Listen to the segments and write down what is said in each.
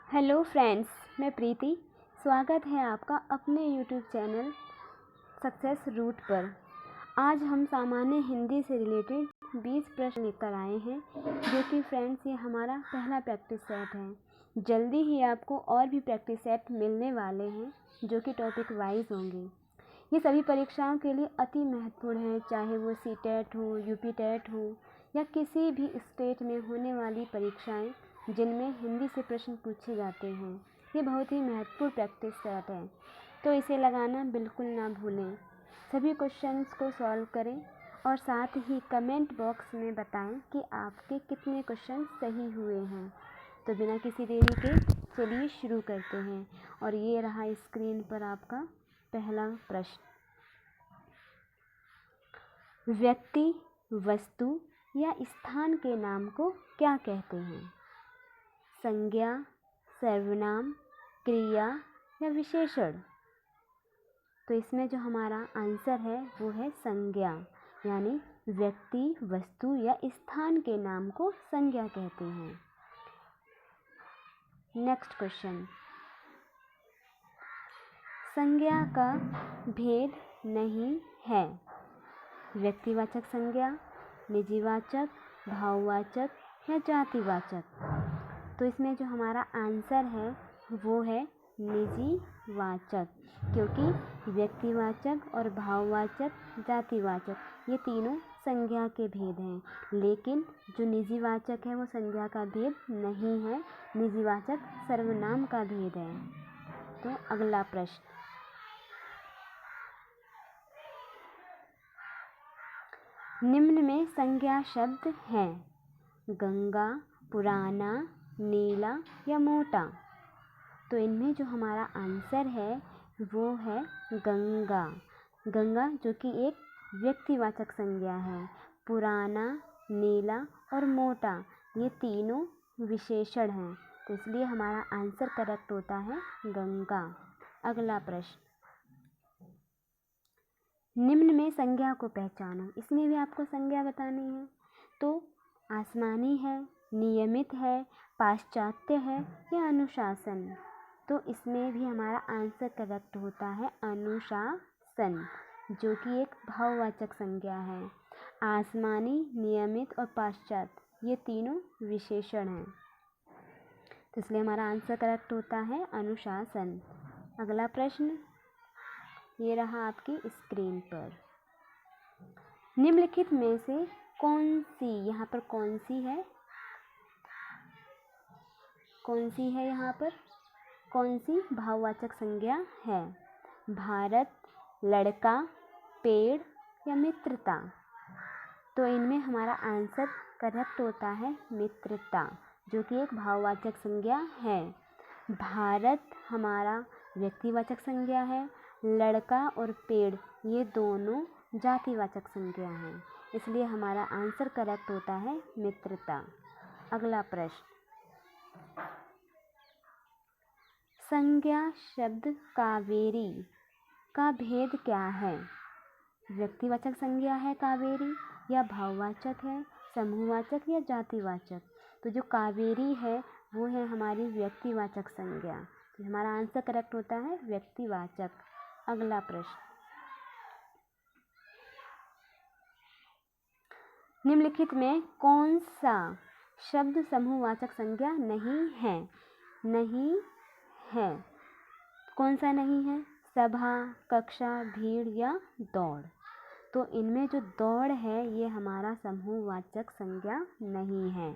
Hello friends, मैं प्रीति। स्वागत है आपका अपने यूट्यूब चैनल सक्सेस रूट पर। आज हम सामान्य हिंदी से रिलेटेड 20 प्रश्न लेकर आए हैं, जो कि फ्रेंड्स ये हमारा पहला प्रैक्टिस सेट है। जल्दी ही आपको और भी प्रैक्टिस सेट मिलने वाले हैं, जो कि टॉपिक वाइज होंगे। ये सभी परीक्षाओं के लिए अति महत्वपूर्ण है, चाहे वो सीटेट हो, यूपी टेट हो या किसी भी स्टेट में होने वाली परीक्षाएं जिनमें हिंदी से प्रश्न पूछे जाते हैं। ये बहुत ही महत्वपूर्ण प्रैक्टिस सेट है, तो इसे लगाना बिल्कुल ना भूलें। सभी क्वेश्चंस को सॉल्व करें और साथ ही कमेंट बॉक्स में बताएं कि आपके कितने क्वेश्चन सही हुए हैं। तो बिना किसी देरी के चलिए शुरू करते हैं। और ये रहा स्क्रीन पर आपका पहला प्रश्न। व्यक्ति, वस्तु या स्थान के नाम को क्या कहते हैं? संज्ञा, सर्वनाम, क्रिया या विशेषण? तो इसमें जो हमारा आंसर है वो है संज्ञा, यानी व्यक्ति, वस्तु या स्थान के नाम को संज्ञा कहते हैं। Next question. संज्ञा का भेद नहीं है। व्यक्तिवाचक संज्ञा, निजीवाचक, भाववाचक या जातिवाचक? तो इसमें जो हमारा आंसर है वो है निजीवाचक, क्योंकि व्यक्तिवाचक और भाववाचक, जातिवाचक ये तीनों संज्ञा के भेद हैं, लेकिन जो निजीवाचक है वो संज्ञा का भेद नहीं है, निजीवाचक सर्वनाम का भेद है। तो अगला प्रश्न। निम्न में संज्ञा शब्द हैं: गंगा, पुराना, नीला या मोटा? तो इनमें जो हमारा आंसर है वो है गंगा। गंगा जो कि एक व्यक्तिवाचक संज्ञा है। पुराना, नीला और मोटा ये तीनों विशेषण हैं, तो इसलिए हमारा आंसर करेक्ट होता है गंगा। अगला प्रश्न। निम्न में संज्ञा को पहचानो। इसमें भी आपको संज्ञा बतानी है। तो आसमानी है, नियमित है, पाश्चात्य है या अनुशासन? तो इसमें भी हमारा आंसर करेक्ट होता है अनुशासन, जो कि एक भाववाचक संज्ञा है। आसमानी, नियमित और पाश्चात्य ये तीनों विशेषण हैं, तो इसलिए हमारा आंसर करेक्ट होता है अनुशासन। अगला प्रश्न ये रहा आपकी स्क्रीन पर। निम्नलिखित में से कौन सी, यहाँ पर कौन सी है, यहाँ पर कौन सी भाववाचक संज्ञा है? भारत, लड़का, पेड़ या मित्रता? तो इनमें हमारा आंसर करेक्ट होता है मित्रता, जो कि एक भाववाचक संज्ञा है। भारत हमारा व्यक्तिवाचक संज्ञा है, लड़का और पेड़ ये दोनों जातिवाचक संज्ञा हैं, इसलिए हमारा आंसर करेक्ट होता है मित्रता। अगला प्रश्न। संज्ञा शब्द कावेरी का भेद क्या है? व्यक्तिवाचक संज्ञा है कावेरी या भाववाचक है, समूहवाचक या जातिवाचक? तो जो कावेरी है वो है हमारी व्यक्तिवाचक संज्ञा, तो हमारा आंसर करेक्ट होता है व्यक्तिवाचक। अगला प्रश्न। निम्नलिखित में कौन सा शब्द समूहवाचक संज्ञा नहीं है? कौन सा नहीं है? सभा, कक्षा, भीड़ या दौड़? तो इनमें जो दौड़ है ये हमारा समूहवाचक संज्ञा नहीं है।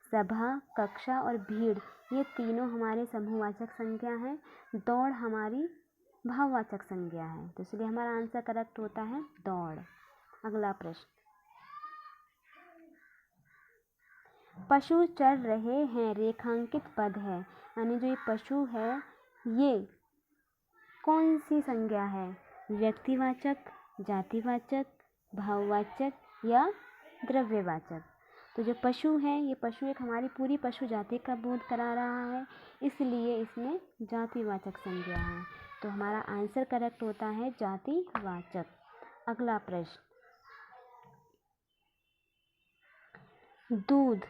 सभा, कक्षा और भीड़ ये तीनों हमारे समूहवाचक संज्ञा हैं, दौड़ हमारी भाववाचक संज्ञा है, तो इसलिए हमारा आंसर करेक्ट होता है दौड़। अगला प्रश्न। पशु चर रहे हैं रेखांकित पद है, यानी जो ये पशु है ये कौन सी संज्ञा है? व्यक्तिवाचक, जातिवाचक, भाववाचक या द्रव्यवाचक? तो जो पशु है ये पशु एक हमारी पूरी पशु जाति का बोध करा रहा है, इसलिए इसमें जातिवाचक संज्ञा है, तो हमारा आंसर करेक्ट होता है जातिवाचक। अगला प्रश्न। दूध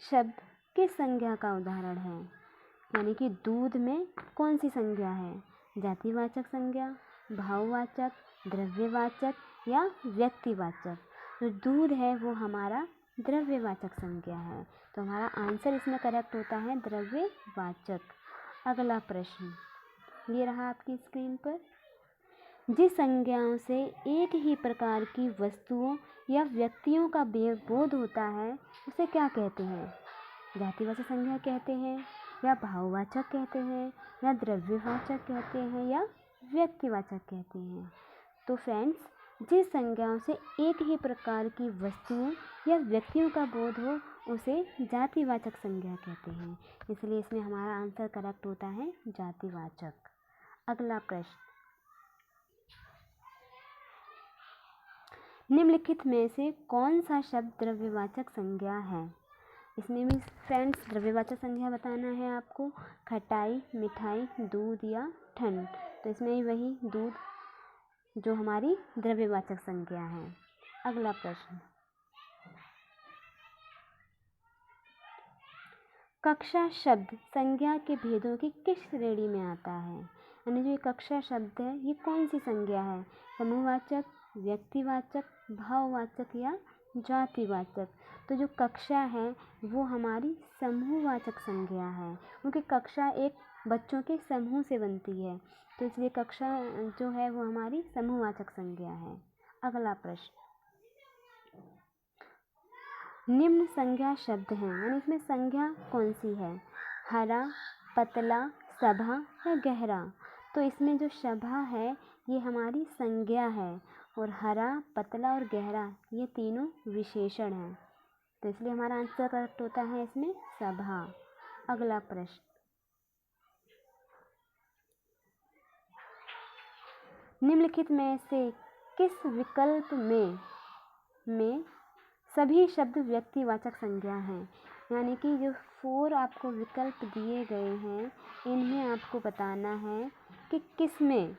शब्द किस संज्ञा का उदाहरण है? यानी कि दूध में कौन सी संज्ञा है? जातिवाचक संज्ञा, भाववाचक, द्रव्यवाचक या व्यक्तिवाचक? तो दूध है वो हमारा द्रव्यवाचक संज्ञा है, तो हमारा आंसर इसमें करेक्ट होता है द्रव्यवाचक। अगला प्रश्न ये रहा आपकी स्क्रीन पर। जिस संज्ञाओं से एक ही प्रकार की वस्तुओं या व्यक्तियों का बोध होता है उसे क्या कहते हैं? जातिवाचक संज्ञा कहते हैं, या भाववाचक कहते हैं, या द्रव्यवाचक कहते हैं, या व्यक्तिवाचक कहते हैं? तो फ्रेंड्स, जिस संज्ञाओं से एक ही प्रकार की वस्तुओं या व्यक्तियों का बोध हो उसे जातिवाचक संज्ञा कहते हैं, इसलिए इसमें हमारा आंसर करेक्ट होता है जातिवाचक। अगला प्रश्न, निम्नलिखित में से कौन सा शब्द द्रव्यवाचक संज्ञा है? इसमें भी फ्रेंड्स द्रव्यवाचक संज्ञा बताना है आपको। खटाई, मिठाई, दूध या ठंड? तो इसमें वही दूध जो हमारी द्रव्यवाचक संज्ञा है। अगला प्रश्न, कक्षा शब्द संज्ञा के भेदों की किस श्रेणी में आता है? यानी जो ये कक्षा शब्द है ये कौन सी संज्ञा है? समूहवाचक, व्यक्तिवाचक, भाववाचक या जातिवाचक? तो जो कक्षा है वो हमारी समूहवाचक संज्ञा है, क्योंकि कक्षा एक बच्चों के समूह से बनती है, तो इसलिए कक्षा जो है वो हमारी समूहवाचक संज्ञा है। अगला प्रश्न, निम्न संज्ञा शब्द हैं, यानी इसमें संज्ञा कौन सी है? हरा, पतला, सभा या गहरा? तो इसमें जो सभा है ये हमारी संज्ञा है, और हरा, पतला और गहरा ये तीनों विशेषण हैं, तो इसलिए हमारा आंसर करेक्ट होता है इसमें सभा। अगला प्रश्न, निम्नलिखित में से किस विकल्प में सभी शब्द व्यक्तिवाचक संज्ञा हैं? यानी कि जो 4 आपको विकल्प दिए गए हैं इनमें आपको बताना है कि किस में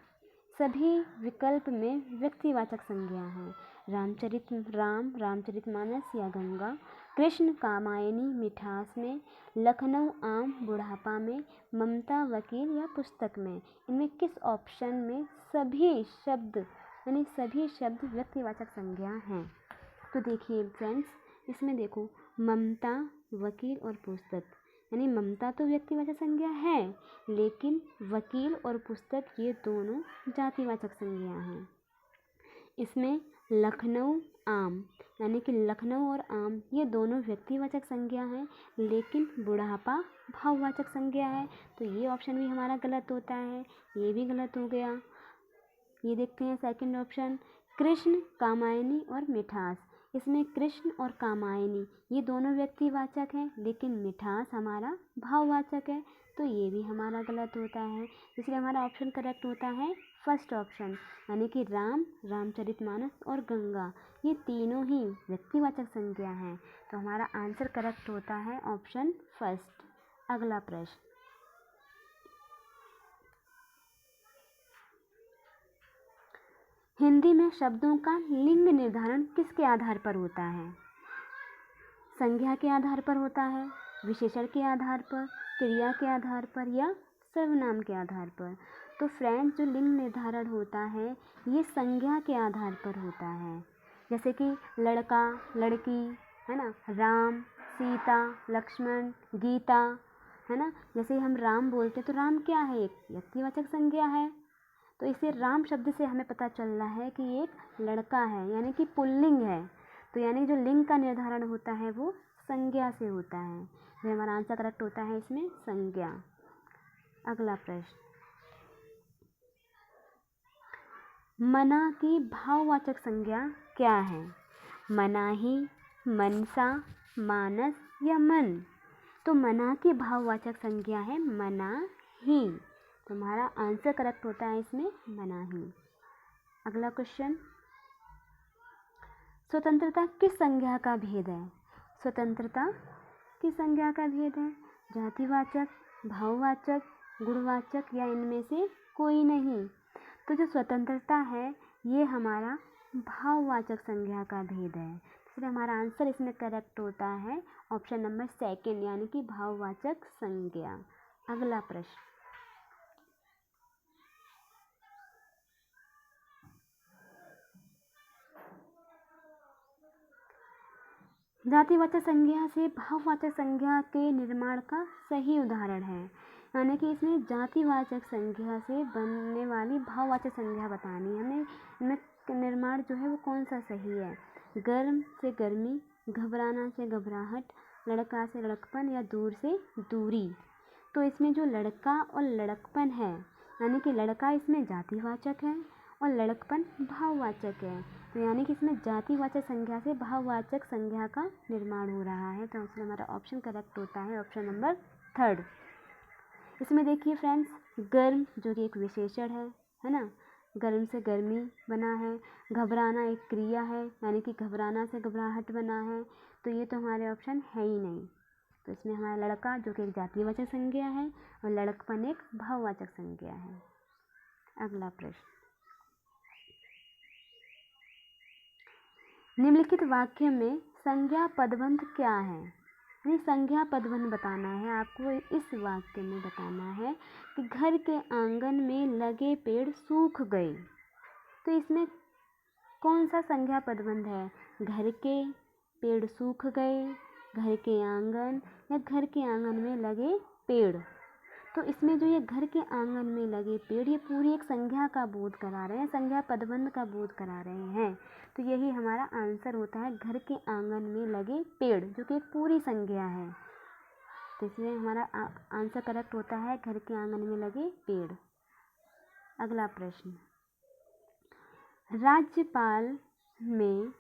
सभी विकल्प में व्यक्तिवाचक संज्ञा है। रामचरितमानस या गंगा, कृष्ण कामायनी मिठास में, लखनऊ आम बुढ़ापा में, ममता वकील या पुस्तक में? इनमें किस ऑप्शन में सभी शब्द यानी सभी शब्द व्यक्तिवाचक संज्ञा हैं? तो देखिए फ्रेंड्स, इसमें देखो ममता, वकील और पुस्तक, यानी ममता तो व्यक्तिवाचक संज्ञा है, लेकिन वकील और पुस्तक ये दोनों जातिवाचक संज्ञा हैं। इसमें लखनऊ आम, यानी कि लखनऊ और आम ये दोनों व्यक्तिवाचक संज्ञा हैं, लेकिन बुढ़ापा भाववाचक संज्ञा है, तो ये ऑप्शन भी हमारा गलत होता है, ये भी गलत हो गया। ये देखते हैं सेकंड ऑप्शन, कृष्ण कामायनी और मिठास। इसमें कृष्ण और कामायनी ये दोनों व्यक्तिवाचक हैं, लेकिन मिठास हमारा भाववाचक है, तो ये भी हमारा गलत होता है, इसलिए हमारा ऑप्शन करेक्ट होता है फर्स्ट ऑप्शन, यानी कि रामचरितमानस और गंगा ये तीनों ही व्यक्तिवाचक संज्ञा हैं, तो हमारा आंसर करेक्ट होता है ऑप्शन फर्स्ट। अगला प्रश्न, हिंदी में शब्दों का लिंग निर्धारण किसके आधार पर होता है? संज्ञा के आधार पर होता है, विशेषण के आधार पर, क्रिया के आधार पर या सर्वनाम के आधार पर? तो फ्रेंड्स, जो लिंग निर्धारण होता है ये संज्ञा के आधार पर होता है, जैसे कि लड़का, लड़की, है ना, राम, सीता, लक्ष्मण, गीता, है ना। जैसे हम राम बोलते हैं तो राम क्या है? एक व्यक्तिवाचक संज्ञा है, तो इसे राम शब्द से हमें पता चल रहा है कि एक लड़का है, यानी कि पुल्लिंग है, तो यानी जो लिंग का निर्धारण होता है वो संज्ञा से होता है, तो हमारा आंसर करेक्ट होता है इसमें संज्ञा। अगला प्रश्न, मना की भाववाचक संज्ञा क्या है? मनाही, मनसा, मानस या मन? तो मना की भाववाचक संज्ञा है मनाही, तो हमारा आंसर करेक्ट होता है इसमें मनाही। अगला क्वेश्चन, स्वतंत्रता किस संज्ञा का भेद है? स्वतंत्रता किस संज्ञा का भेद है? जातिवाचक, भाववाचक, गुणवाचक या इनमें से कोई नहीं? तो जो स्वतंत्रता है ये हमारा भाववाचक संज्ञा का भेद है, इसलिए हमारा आंसर इसमें करेक्ट होता है ऑप्शन नंबर सेकंड, यानी कि भाववाचक संज्ञा। अगला प्रश्न, जातिवाचक संज्ञा से भाववाचक संज्ञा के निर्माण का सही उदाहरण है। यानी कि इसमें जातिवाचक संज्ञा से बनने वाली भाववाचक संज्ञा बतानी है हमें। इनमें निर्माण जो है वो कौन सा सही है। गर्म से गर्मी, घबराना से घबराहट, लड़का से लड़कपन या दूर से दूरी। तो इसमें जो लड़का और लड़कपन है, यानी कि लड़का इसमें जातिवाचक है और लड़कपन भाववाचक है। तो यानी कि इसमें जातिवाचक संज्ञा से भाववाचक संज्ञा का निर्माण हो रहा है। तो इसलिए हमारा ऑप्शन करेक्ट होता है ऑप्शन नंबर 3। इसमें देखिए फ्रेंड्स, गर्म जो कि एक विशेषण है ना, गर्म से गर्मी बना है। घबराना एक क्रिया है, यानी कि घबराना से घबराहट बना है। तो ये तो हमारे ऑप्शन है ही नहीं। तो इसमें हमारा लड़का जो कि एक जातिवाचक संज्ञा है और लड़कपन एक भाववाचक संज्ञा है। अगला प्रश्न, निम्नलिखित वाक्य में संज्ञा पदबंध क्या है। यानी संज्ञा पदबंध बताना है आपको। इस वाक्य में बताना है कि घर के आंगन में लगे पेड़ सूख गए। तो इसमें कौन सा संज्ञा पदबंध है। घर के पेड़ सूख गए, घर के आंगन या घर के आंगन में लगे पेड़। तो इसमें जो ये घर के आंगन में लगे पेड़, ये पूरी एक संज्ञा का बोध करा रहे हैं, संज्ञा पदबंध का बोध करा रहे हैं। तो यही हमारा आंसर होता है, घर के आंगन में लगे पेड़, जो कि एक पूरी संज्ञा है। तो इसमें हमारा आंसर करेक्ट होता है घर के आंगन में लगे पेड़। अगला प्रश्न, राज्यपाल में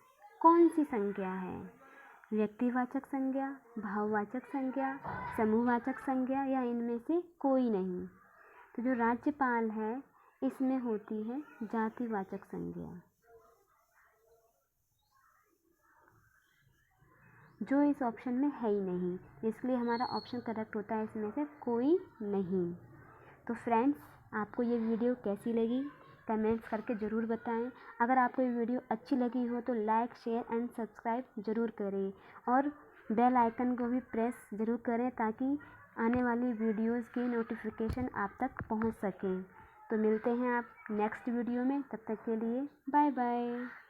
कौन सी संज्ञा है। व्यक्तिवाचक संज्ञा, भाववाचक संज्ञा, समूहवाचक संज्ञा या इनमें से कोई नहीं। तो जो राज्यपाल है इसमें होती है जातिवाचक संज्ञा, जो इस ऑप्शन में है ही नहीं। इसलिए हमारा ऑप्शन करेक्ट होता है इसमें से कोई नहीं। तो फ्रेंड्स, आपको ये वीडियो कैसी लगी कमेंट्स करके ज़रूर बताएं। अगर आपको ये वीडियो अच्छी लगी हो तो लाइक, शेयर एंड सब्सक्राइब ज़रूर करें और बेल आइकन को भी प्रेस ज़रूर करें ताकि आने वाली वीडियोस की नोटिफिकेशन आप तक पहुंच सकें। तो मिलते हैं आप नेक्स्ट वीडियो में, तब तक के लिए बाय बाय।